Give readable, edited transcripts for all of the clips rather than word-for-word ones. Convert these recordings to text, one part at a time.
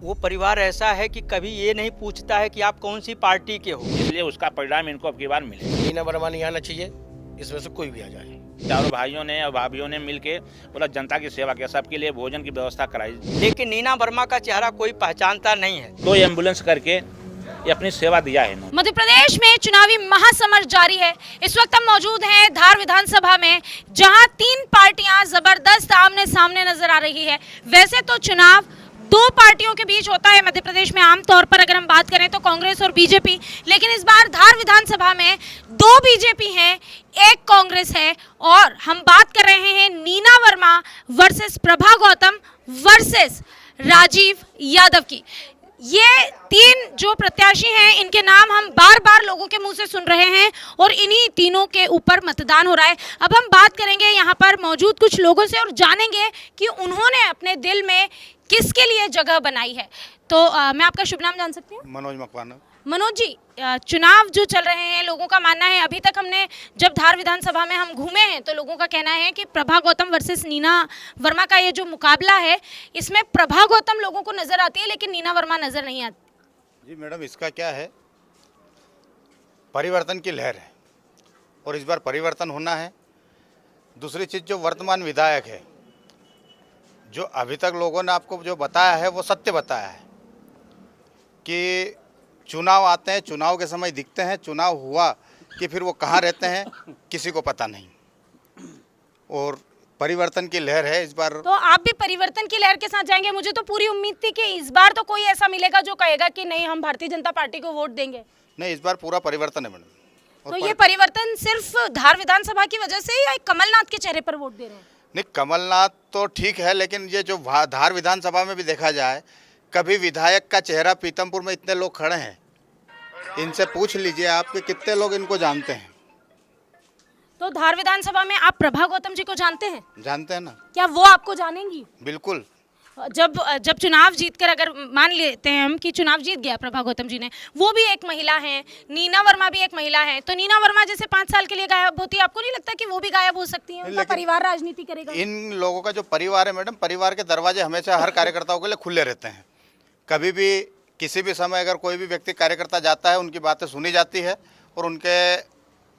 वो परिवार ऐसा है कि कभी ये नहीं पूछता है कि आप कौन सी पार्टी के हो। इसलिए उसका परिणाम इनको अब की बार मिले। नीना वर्मा नहीं आना चाहिए, इसमें से कोई भी आ जाए। चारों भाइयों ने और भाभियों ने मिलके बोला जनता की सेवा किया, सबके लिए भोजन की व्यवस्था कराई। लेकिन नीना वर्मा का चेहरा कोई पहचानता नहीं है। 2 एम्बुलेंस करके ये अपनी सेवा दिया है इन्होंने। मध्य प्रदेश में चुनावी महासमर जारी है। इस वक्त हम मौजूद हैं धार विधानसभा में, जहां 3 पार्टियां जबरदस्त आमने सामने नजर आ रही है। वैसे तो चुनाव 2 पार्टियों के बीच होता है मध्य प्रदेश में आमतौर पर, अगर हम बात करें तो कांग्रेस और बीजेपी, लेकिन इस बार धार विधानसभा में 2 बीजेपी हैं, 1 कांग्रेस है। और हम बात कर रहे हैं नीना वर्मा वर्सेस प्रभा गौतम वर्सेस राजीव यादव की। ये 3 जो प्रत्याशी हैं, इनके नाम हम बार बार लोगों के मुंह से सुन रहे हैं और इन्हीं तीनों के ऊपर मतदान हो रहा है। अब हम बात करेंगे यहाँ पर मौजूद कुछ लोगों से और जानेंगे कि उन्होंने अपने दिल में किसके लिए जगह बनाई है। तो मैं आपका शुभ नाम जान सकती हूँ? मनोज मकवाना। मनोज जी, चुनाव जो चल रहे हैं, लोगों का मानना है, अभी तक हमने जब धार विधानसभा में हम घूमे हैं तो लोगों का कहना है कि प्रभा गौतम वर्सेस नीना वर्मा का ये जो मुकाबला है, इसमें प्रभा गौतम लोगों को नजर आती है लेकिन नीना वर्मा नजर नहीं आती। जी मैडम, इसका क्या है, परिवर्तन की लहर है और इस बार परिवर्तन होना है। दूसरी चीज़, जो वर्तमान विधायक है, जो अभी तक लोगों ने आपको जो बताया है वो सत्य बताया है कि चुनाव आते हैं, चुनाव के समय दिखते हैं, चुनाव हुआ कि फिर वो कहाँ रहते हैं किसी को पता नहीं। और परिवर्तन की लहर है इस बार। तो आप भी परिवर्तन की लहर के साथ जाएंगे? मुझे तो पूरी उम्मीद थी कि इस बार तो कोई ऐसा मिलेगा जो कहेगा कि नहीं, हम भारतीय जनता पार्टी को वोट देंगे। नहीं, इस बार पूरा परिवर्तन है मैडम। तो ये परिवर्तन सिर्फ धार विधानसभा की वजह से या कमलनाथ के चेहरे पर वोट दे रहे हैं? नहीं, कमलनाथ तो ठीक है, लेकिन ये जो धार विधानसभा में भी देखा जाए, कभी विधायक का चेहरा, पीतमपुर में इतने लोग खड़े हैं, इनसे पूछ लीजिए आप कि कितने लोग इनको जानते हैं। तो धार विधानसभा में आप प्रभा गौतम जी को जानते हैं? जानते हैं ना। क्या वो आपको जानेंगी? बिल्कुल। जब चुनाव जीतकर, अगर मान लेते हैं हम कि चुनाव जीत गया प्रभा गौतम जी ने, वो भी एक महिला हैं, नीना वर्मा भी एक महिला है, तो नीना वर्मा जैसे 5 साल के लिए गायब होती है, आपको नहीं लगता कि वो भी गायब हो सकती है? उनका परिवार राजनीति करेगा? इन लोगों का जो परिवार है मैडम, परिवार के दरवाजे हमेशा हर कार्यकर्ताओं के लिए खुले रहते हैं। कभी भी किसी भी समय अगर कोई भी व्यक्ति, कार्यकर्ता जाता है, उनकी बातें सुनी जाती है और उनके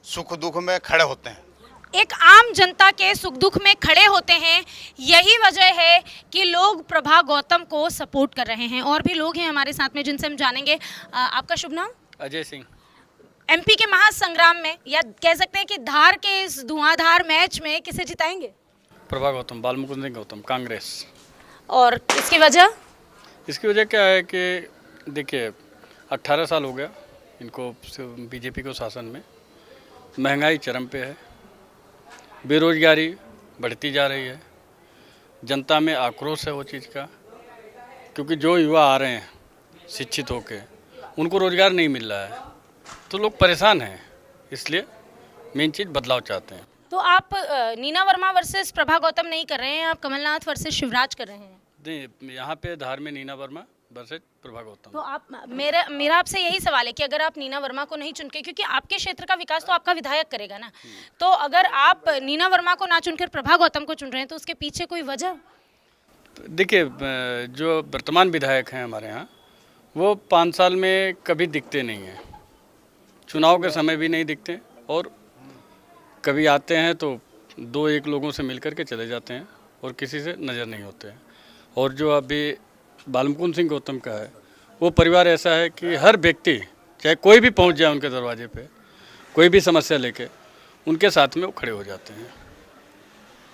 सुख दुख में खड़े होते हैं। एक आम जनता के सुख दुख में खड़े होते हैं, यही वजह है कि लोग प्रभा गौतम को सपोर्ट कर रहे हैं। और भी लोग हैं हमारे साथ में जिनसे हम जानेंगे। आपका शुभ नाम? अजय सिंह। एमपी के महासंग्राम में, या कह सकते हैं कि धार के इस धुआंधार मैच में किसे जिताएंगे? प्रभा गौतम, बालमुकुंद सिंह गौतम, कांग्रेस। और इसकी वजह? इसकी वजह क्या है कि देखिए, 18 साल हो गया इनको बीजेपी को शासन में, महंगाई चरम पे है, बेरोजगारी बढ़ती जा रही है, जनता में आक्रोश है वो चीज़ का, क्योंकि जो युवा आ रहे हैं शिक्षित होके, उनको रोजगार नहीं मिल रहा है, तो लोग परेशान हैं। इसलिए मेन चीज़ बदलाव चाहते हैं। तो आप नीना वर्मा वर्सेस प्रभा गौतम नहीं कर रहे हैं, आप कमलनाथ वर्सेस शिवराज कर रहे हैं? नहीं, यहाँ पे धार में नीना वर्मा वर्सेस प्रभा गौतम। तो आप, मेरा आपसे यही सवाल है कि अगर आप नीना वर्मा को नहीं चुनके, क्योंकि आपके क्षेत्र का विकास तो आपका विधायक करेगा ना, तो अगर आप नीना वर्मा को ना चुनकर प्रभा गौतम को चुन रहे हैं तो उसके पीछे कोई वजह? देखिए, जो वर्तमान विधायक हैं हमारे यहाँ, वो 5 साल में कभी दिखते नहीं हैं, चुनाव के समय भी नहीं दिखते, और कभी आते हैं तो 2-1 लोगों से मिल कर के चले जाते हैं और किसी से नज़र नहीं होते हैं। और जो अभी बालमुकुंद सिंह गौतम का है, वो परिवार ऐसा है कि हर व्यक्ति, चाहे कोई भी पहुंच जाए उनके दरवाजे पे, कोई भी समस्या लेके, उनके साथ में वो खड़े हो जाते हैं।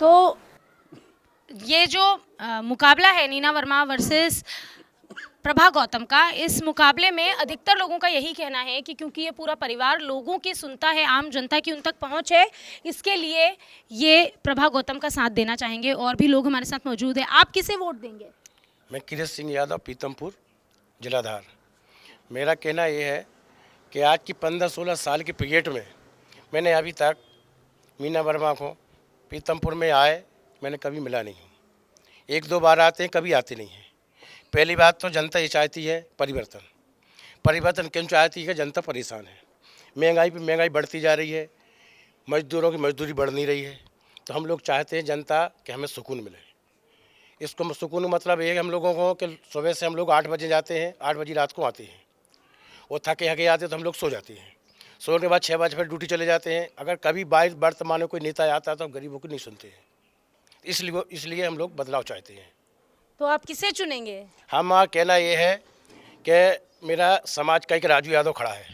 तो ये जो मुकाबला है नीना वर्मा वर्सेस प्रभा गौतम का, इस मुकाबले में अधिकतर लोगों का यही कहना है कि क्योंकि ये पूरा परिवार लोगों की सुनता है, आम जनता की उन तक पहुंच है, इसके लिए ये प्रभा गौतम का साथ देना चाहेंगे। और भी लोग हमारे साथ मौजूद हैं। आप किसे वोट देंगे? मैं किरत सिंह यादव, पीतमपुर, जिला धार। मेरा कहना ये है कि आज की 15-16 साल के पीरियड में मैंने अभी तक मीना वर्मा को पीतमपुर में आए मैंने कभी मिला नहीं हूँ। 1-2 बार आते हैं, कभी आते नहीं हैं। पहली बात तो जनता ये चाहती है परिवर्तन। परिवर्तन क्यों चाहती है? जनता परेशान है, महंगाई पे महंगाई बढ़ती जा रही है, मजदूरों की मजदूरी बढ़ नहीं रही है, तो हम लोग चाहते हैं जनता कि हमें सुकून मिले। इसको सुकून मतलब ये है हम लोगों को कि सुबह से हम लोग 8 बजे जाते हैं, 8 बजे रात को आते हैं। वो थके हके आते तो हम लोग सो जाते हैं। सोने के बाद 6 बजे फिर ड्यूटी चले जाते हैं। अगर कभी वर्तमान में कोई नेता आता है तो गरीबों को नहीं सुनते हैं। इसलिए हम लोग बदलाव चाहते हैं। तो आप किसे चुनेंगे? हमारा कहना ये है कि मेरा समाज का एक राजू यादव खड़ा है,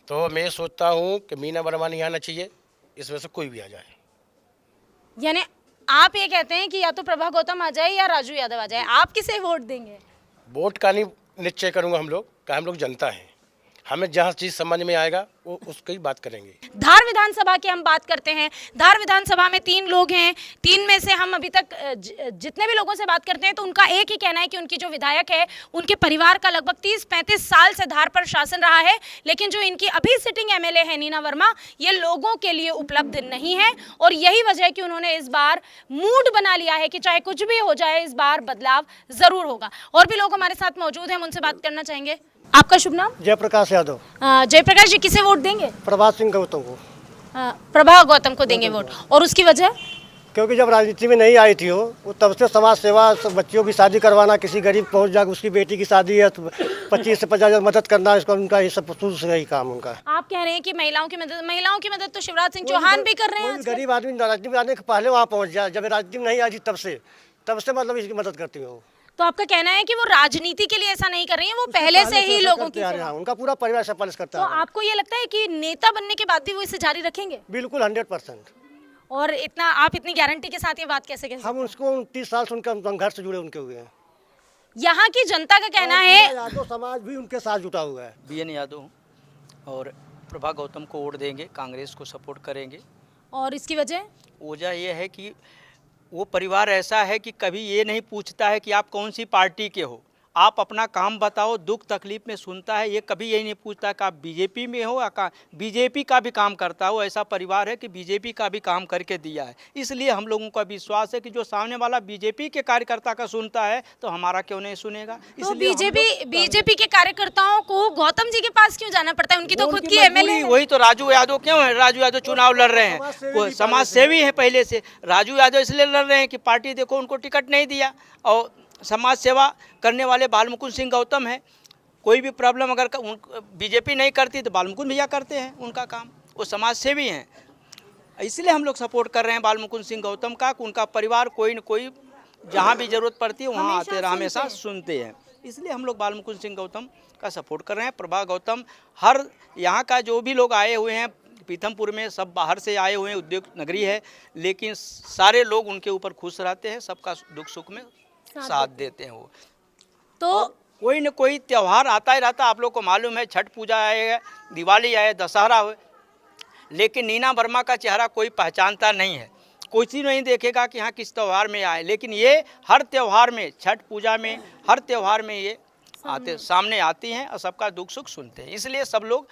तो मैं सोचता हूँ कि मीना वर्मा नहीं आना चाहिए, इस वजह से कोई भी आ जाए। यानी आप ये कहते हैं कि या तो प्रभा गौतम आ जाए या राजू यादव आ जाए, आप किसे वोट देंगे? वोट का नहीं निश्चय करूँगा हम लोग जनता हैं। हमें जहाँ चीज़ समझ में आएगा वो उसकी बात करेंगे। धार विधानसभा की हम बात करते हैं। धार विधानसभा में 3 लोग हैं। 3 में से हम अभी तक जितने भी लोगों से बात करते हैं तो उनका एक ही कहना है कि उनकी जो विधायक है उनके परिवार का लगभग 30-35 साल से धार पर शासन रहा है, लेकिन जो इनकी अभी सिटिंग एमएलए है नीना वर्मा, ये लोगों के लिए उपलब्ध नहीं है। और यही वजह है कि उन्होंने इस बार मूड बना लिया है कि चाहे कुछ भी हो जाए इस बार बदलाव जरूर होगा। और भी लोग हमारे साथ मौजूद हैं, हम उनसे बात करना चाहेंगे। आपका शुभ नाम? जयप्रकाश यादव। जयप्रकाश जी, किसे वोट देंगे? प्रभात सिंह गौतम को। प्रभा गौतम को देंगे वोट, और उसकी वजह? क्योंकि जब राजनीति में नहीं आई थी वो तब से समाज सेवा, बच्चियों की शादी करवाना, किसी गरीब पहुंच जाकर उसकी बेटी की शादी है तो 25 से 50 मदद करना, इसका उनका ये सब शुरू से यही काम उनका। आप कह रहे हैं कि महिलाओं की मदद तो शिवराज सिंह चौहान भी कर रहे हैं। गरीब आदमी राजनीति में आने के पहले वहाँ पहुँच जाए, जब राजनीति में नहीं आई थी तब से मतलब इसकी मदद करती हूँ। तो आपका कहना है कि वो राजनीति के लिए ऐसा नहीं कर रही हैं, वो पहले से ही लोगों की सेवा, उनका पूरा परिवार से पालिश करता है। तो आपको ये लगता है कि नेता बनने के बाद भी वो इसे जारी रखेंगे? बिल्कुल 100%। और आप इतनी गारंटी के साथ ये बात कैसे कह सकते हैं? हम उसको 29 साल से उनका घर से जुड़े उनके हुए हैं। यहाँ की जनता का कहना है, यादव समाज भी उनके साथ जुटा हुआ है। BN यादव और प्रभा गौतम को वोट देंगे, कांग्रेस को सपोर्ट करेंगे। और इसकी वजह यह है कि वो परिवार ऐसा है कि कभी ये नहीं पूछता है कि आप कौन सी पार्टी के हो, आप अपना काम बताओ, दुख तकलीफ में सुनता है। ये कभी यही नहीं पूछता कि आप बीजेपी में हो या बीजेपी का भी काम करता हो। ऐसा परिवार है कि बीजेपी का भी काम करके दिया है। इसलिए हम लोगों का विश्वास है कि जो सामने वाला बीजेपी के कार्यकर्ता का सुनता है तो हमारा क्यों नहीं सुनेगा। तो बीजेपी के कार्यकर्ताओं को गौतम जी के पास क्यों जाना पड़ता है? उनकी तो खुद की एमएलए। वही तो राजू यादव क्यों है? राजू यादव चुनाव लड़ रहे हैं, वो समाज सेवी है पहले से। राजू यादव इसलिए लड़ रहे हैं कि पार्टी देखो उनको टिकट नहीं दिया, और समाज सेवा करने वाले बालमुकुंद सिंह गौतम है। कोई भी प्रॉब्लम अगर बीजेपी नहीं करती तो बालमुकुंद भैया करते हैं उनका काम, वो समाज सेवी हैं। इसलिए हम लोग सपोर्ट कर रहे हैं बालमुकुंद सिंह गौतम का। उनका परिवार कोई न कोई जहाँ भी जरूरत पड़ती है वहाँ आते रहे, हमेशा सुनते हैं। इसलिए हम लोग बालमुकुंद सिंह गौतम का सपोर्ट कर रहे हैं। प्रभा गौतम, हर यहाँ का जो भी लोग आए हुए हैं पीथमपुर में, सब बाहर से आए हुए हैं, उद्योग नगरी है, लेकिन सारे लोग उनके ऊपर खुश रहते हैं, सबका दुख सुख में साथ देते हैं वो। तो कोई न कोई त्यौहार आता ही रहता है। आप लोग को मालूम है, छठ पूजा आए, दिवाली आए, दशहरा हो, लेकिन नीना वर्मा का चेहरा कोई पहचानता नहीं है। कोई नहीं देखेगा कि हाँ किस त्यौहार में आए, लेकिन ये हर त्यौहार में, छठ पूजा में, हर त्यौहार में ये सामने आती हैं और सबका दुख सुख सुनते हैं। इसलिए सब लोग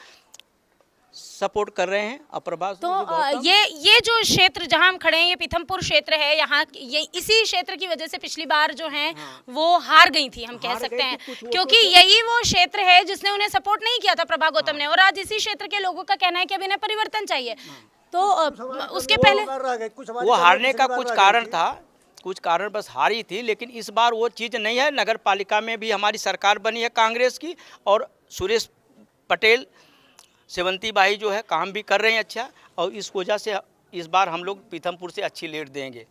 सपोर्ट कर रहे हैं अप्रभा। तो ये जो क्षेत्र जहां हम खड़े हैं, ये पीथमपुर क्षेत्र है। यहाँ ये इसी क्षेत्र की वजह से पिछली बार जो हैं वो हार गई थी, हम कह सकते हैं, क्योंकि यही वो क्षेत्र है जिसने उन्हें सपोर्ट नहीं किया था प्रभा गौतम ने। और आज इसी क्षेत्र के लोगों का कहना है कि अब इन्हें परिवर्तन चाहिए। तो उसके पहले वो हारने का कुछ कारण था, कुछ कारण बस हारी थी, लेकिन इस बार वो चीज़ नहीं है। नगर पालिका में भी हमारी सरकार बनी है कांग्रेस की, और सुरेश पटेल, सेवंती बाई जो है काम भी कर रहे हैं अच्छा, और इस वजह से इस बार हम लोग पीथमपुर से अच्छी लीड देंगे।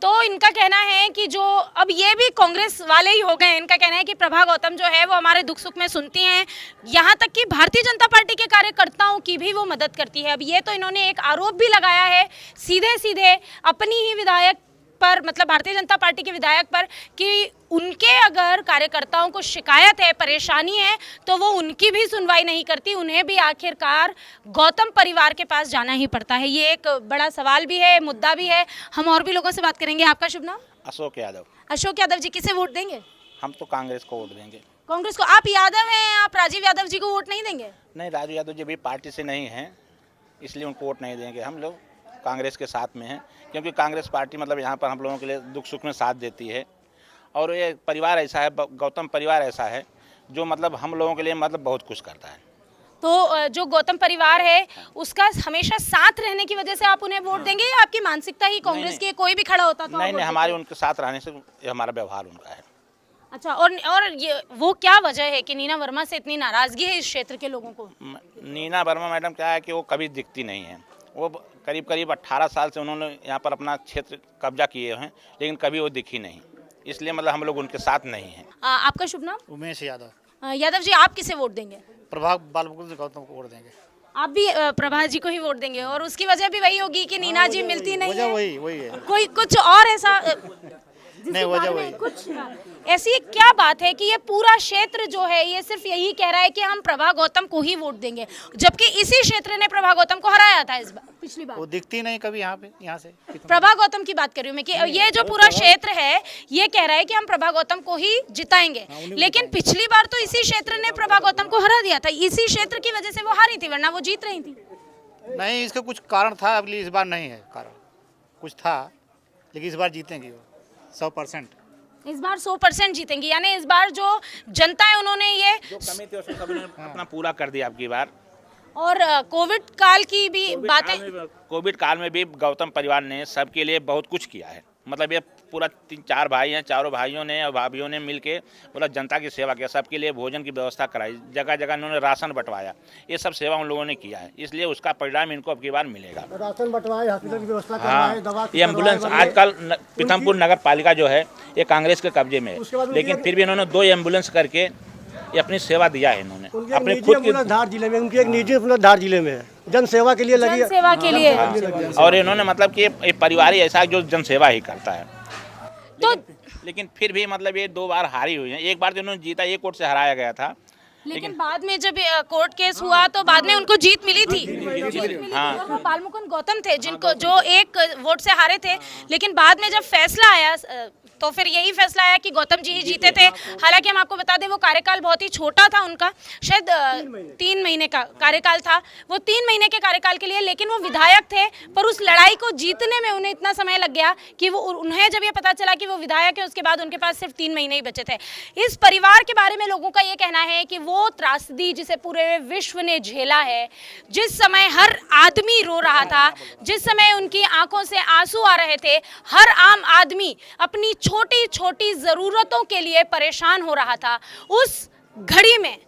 तो इनका कहना है कि जो अब ये भी कांग्रेस वाले ही हो गए, इनका कहना है कि प्रभा गौतम जो है वो हमारे दुख सुख में सुनती हैं, यहाँ तक कि भारतीय जनता पार्टी के कार्यकर्ताओं की भी वो मदद करती है। अब ये तो इन्होंने एक आरोप भी लगाया है सीधे सीधे अपनी ही विधायक पर, मतलब भारतीय जनता पार्टी के विधायक पर, कि उनके अगर कार्यकर्ताओं को शिकायत है, परेशानी है, तो वो उनकी भी सुनवाई नहीं करती, उन्हें भी आखिरकार गौतम परिवार के पास जाना ही पड़ता है। ये एक बड़ा सवाल भी है, मुद्दा भी है। हम और भी लोगों से बात करेंगे। आपका शुभ नाम? अशोक यादव। अशोक यादव जी, किसे वोट देंगे? हम तो कांग्रेस को वोट देंगे। कांग्रेस को? आप यादव हैं, आप राजीव यादव जी को वोट नहीं देंगे? नहीं, राजू यादव जी भी पार्टी से नहीं हैं, इसलिए उनको वोट नहीं देंगे। हम लोग कांग्रेस के साथ में हैं, क्योंकि कांग्रेस पार्टी मतलब यहाँ पर हम लोगों के लिए दुख सुख में साथ देती है। और ये परिवार ऐसा है, गौतम परिवार ऐसा है जो मतलब हम लोगों के लिए मतलब बहुत कुछ करता है। तो जो गौतम परिवार है उसका हमेशा साथ रहने की वजह से आप उन्हें वोट देंगे, या आपकी मानसिकता ही कांग्रेस की है, कोई भी खड़ा होता तो आप नहीं वोट नहीं, देते? हमारे उनके साथ रहने से ये हमारा व्यवहार उनका है। अच्छा, और ये वो क्या वजह है कि नीना वर्मा से इतनी नाराजगी है इस क्षेत्र के लोगों को? नीना वर्मा मैडम क्या है कि वो कभी दिखती नहीं है। वो करीब करीब 18 साल से उन्होंने यहाँ पर अपना क्षेत्र कब्जा किए हैं, लेकिन कभी वो दिखी नहीं, इसलिए मतलब हम लोग उनके साथ नहीं हैं। आपका शुभ नाम? उमेश यादव। यादव जी, आप किसे वोट देंगे? प्रभाग बालमुकुंद गौतम को वोट देंगे। आप भी प्रभा जी को ही वोट देंगे, और उसकी वजह भी वही होगी कि नीना जी मिलती नहीं वजह है? वही है। कोई कुछ और ऐसा नहीं, वजह वही। कुछ ऐसी क्या बात है कि ये पूरा क्षेत्र जो है ये सिर्फ यही कह रहा है कि हम प्रभा गौतम को ही वोट देंगे, जबकि इसी क्षेत्र ने प्रभा गौतम को हराया था इस बार, पिछली बार? वो दिखती नहीं कभी यहाँ से। प्रभा गौतम की बात कर रही हूँ मैं कि ये जो पूरा क्षेत्र है ये कह रहा है कि हम प्रभा गौतम को ही जिताएंगे, लेकिन पिछली बार तो इसी क्षेत्र ने प्रभा गौतम को हरा दिया था, इसी क्षेत्र की वजह से वो हारी थी, वरना वो जीत रही थी। नहीं, इसका कुछ कारण था, अगली इस बार नहीं है कारण, कुछ था, लेकिन इस बार जीतेंगे वो 100%। इस बार 100% जीतेंगी, यानी इस बार जो जनता है उन्होंने ये जो कमी थी उसको सब उन्होंने अपना पूरा कर दिया अब की बार। और कोविड काल की भी बातें, कोविड काल में भी गौतम परिवार ने सबके लिए बहुत कुछ किया है। मतलब ये पूरा 3-4 भाई हैं, चारों भाइयों ने और भाभियों ने मिलके मतलब जनता की सेवा किया, सबके लिए भोजन की व्यवस्था कराई, जगह जगह उन्होंने राशन बंटवाया, ये सब सेवा उन लोगों ने किया है, इसलिए उसका परिणाम इनको अब की बार मिलेगा। राशन बंटवाए, हॉस्पिटल की व्यवस्था करवाए, दवा हाँ, की ये एम्बुलेंस आजकल पीथमपुर नगर पालिका जो है ये कांग्रेस के कब्जे में है, लेकिन फिर भी इन्होंने 2 एम्बुलेंस करके ये अपनी सेवा दिया है इन्होंने अपने खुद की। धार जिले में उनकी एक निजी एम्बुलेंस धार जिले में है, जन सेवा के लिए लगी है। सेवा के लिए। और इन्होंने मतलब कि ये परिवार ही ऐसा जो जन सेवा ही करता है। तो लेकिन फिर भी मतलब ये 2 बार हारी हुई है, एक बार तो उन्होंने जीता, एक कोर्ट से हराया गया था, लेकिन बाद में जब कोर्ट केस हुआ तो बाद में उनको जीत मिली थी, जीत मिली थी, और वो बालमुकुंद गौतम थे जिनको जो एक वोट से हारे थे, लेकिन बाद में जब फैसला आया तो फिर यही फैसला आया कि गौतम जी ही जीते थे। हालांकि हम आपको बता दें वो कार्यकाल बहुत ही छोटा था उनका, शायद 3 महीने का कार्यकाल था, वो 3 महीने के कार्यकाल के लिए, लेकिन वो विधायक थे, पर उस लड़ाई को जीतने में उन्हें इतना समय लग गया कि वो उन्हें जब ये पता चला कि वो विधायक है, उसके बाद उनके पास सिर्फ 3 महीने ही बचे थे। इस परिवार के बारे में लोगों का ये कहना है कि वो त्रासदी जिसे पूरे विश्व ने झेला है, जिस समय हर आदमी रो रहा था, जिस समय उनकी आंखों से आंसू आ रहे थे, हर आम आदमी अपनी छोटी छोटी जरूरतों के लिए परेशान हो रहा था, उस घड़ी में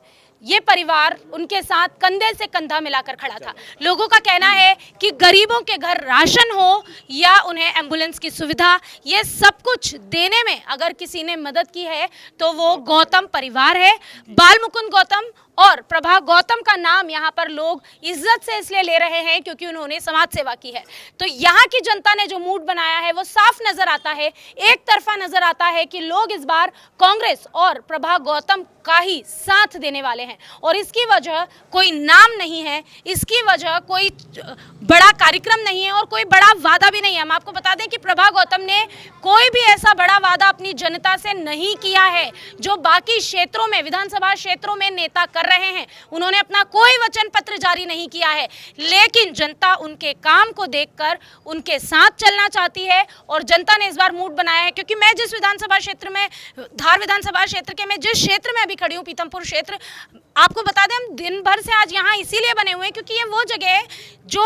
ये परिवार उनके साथ कंधे से कंधा मिलाकर खड़ा था। लोगों का कहना है कि गरीबों के घर राशन हो या उन्हें एम्बुलेंस की सुविधा, ये सब कुछ देने में अगर किसी ने मदद की है तो वो गौतम परिवार है। बालमुकुंद गौतम और प्रभा गौतम का नाम यहाँ पर लोग इज्जत से इसलिए ले रहे हैं क्योंकि उन्होंने समाज सेवा की है। तो यहाँ की जनता ने जो मूड बनाया है वो साफ नजर आता है, एक तरफा नजर आता है कि लोग इस बार कांग्रेस और प्रभा गौतम का ही साथ देने वाले हैं, और इसकी वजह कोई नाम नहीं है, इसकी वजह कोई बड़ा कार्यक्रम नहीं है और कोई बड़ा वादा भी नहीं है। हम आपको बता दें कि प्रभा गौतम ने कोई भी ऐसा बड़ा वादा अपनी जनता से नहीं किया है जो बाकी क्षेत्रों में, विधानसभा क्षेत्रों में नेता कर रहे हैं। उन्होंने अपना कोई वचन पत्र जारी नहीं किया है, लेकिन जनता उनके काम को देखकर उनके साथ चलना चाहती है, और जनता ने इस बार मूड बनाया है। क्योंकि मैं जिस विधानसभा क्षेत्र में, धार विधानसभा क्षेत्र के मैं जिस क्षेत्र में अभी खड़ी हूँ, पीथमपुर क्षेत्र, आपको बता दें हम दिन भर से आज यहाँ इसीलिए बने हुए हैं क्योंकि ये वो जगह है जो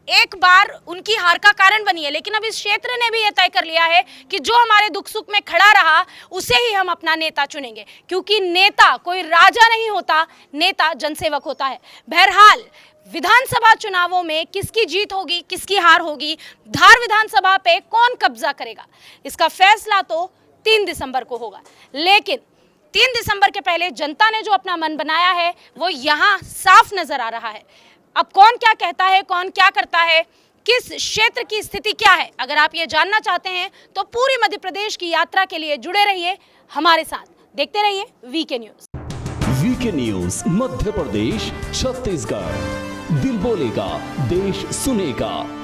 एक बार उनकी हार का कारण बनी है, लेकिन अब इस क्षेत्र ने भी यह तय कर लिया है कि जो हमारे दुख सुख में खड़ा रहा उसे ही हम अपना नेता चुनेंगे, क्योंकि नेता कोई राजा नहीं होता, नेता जनसेवक होता है। बहरहाल विधानसभा चुनावों में किसकी जीत होगी, किसकी हार होगी, धार विधानसभा पे कौन कब्जा करेगा, इसका फैसला तो 3 दिसंबर को होगा। लेकिन 3 दिसंबर के पहले जनता ने जो अपना मन बनाया है वो यहाँ साफ नजर आ रहा है। अब कौन क्या कहता है, कौन क्या करता है, किस क्षेत्र की स्थिति क्या है, अगर आप ये जानना चाहते हैं तो पूरी मध्य प्रदेश की यात्रा के लिए जुड़े रहिए हमारे साथ, देखते रहिए VK news. VK news Madhya Pradesh Chhattisgarh, दिल बोलेगा देश सुनेगा।